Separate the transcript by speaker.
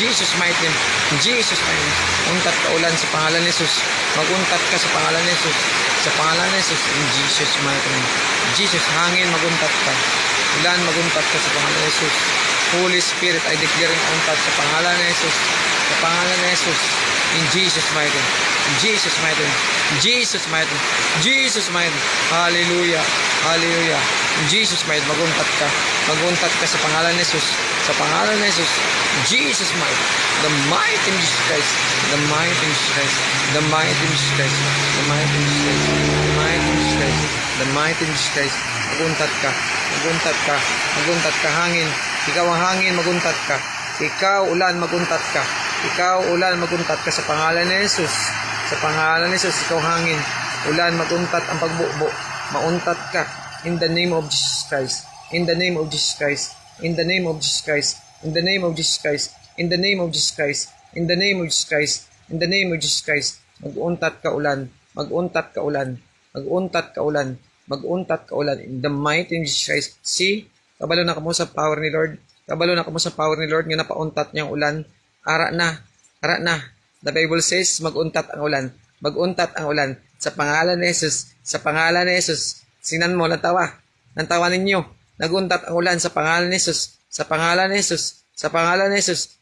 Speaker 1: Jesus mighty name. In Jesus mighty name. Untat ka ulan sa pangalan ni Jesus. Maguntat ka sa pangalan ni Jesus. Sa pangalan ni Jesus. In Jesus mighty name. Jesus, hangin, maguntat ka. Ulan, maguntat ka sa pangalan ni Jesus. Holy Spirit, I declare ang untat sa pangalan ni Jesus. Sa pangalan ni Jesus. In Jesus mighty name. In Jesus mighty name. In Jesus mighty name. Jesus mighty name. Hallelujah. Hallelujah. In Jesus mighty name. Maguntat ka. Maguntat ka sa pangalan ni Jesus. Sa pangalan ni Jesus. In Jesus mighty name. The mighty in Jesus Christ. The mighty in Jesus Christ. The mighty in Jesus Christ. The mighty in Jesus Christ. The mighty in Jesus Christ. The mighty in Jesus Christ. Maguntat ka. Maguntat ka. Maguntat ka. Hangin. Ikaw ang hangin. Maguntat ka. Ikaw ulan. Maguntat ka. Ikaw ulan. Maguntat ka sa pangalan ni Jesus. Sa pangalan ni Jesus. Ikaw hangin. Ulan. Maguntat ang pagbubo. Mauntat ka. In the name of Jesus Christ. In the name of Jesus Christ. In the name of Jesus Christ. In the name of Jesus Christ. In the name of Jesus Christ. In the name of Jesus Christ. In the name of Jesus Christ. Mag-untat ka ulan. Mag-untat ka ulan. Mag-untat ka ulan. Mag-untat ka ulan. In the mighty name of Jesus Christ. See? Kabalo na kamo sa power ni Lord. Kabalo na kamo sa power ni Lord. Nga napauntat niyang ulan. Ara na. Ara na. The Bible says, mag-untat ang ulan. Mag-untat ang ulan. Sa pangalan ni Jesus. Sa pangalan ni Jesus. Sinan mo, nantawa. Nantawa ninyo. Nag-untat ang ulan sa pangalan ni Jesus. Sa pangalan ni Jesus. Sa pangalan ni Jesus.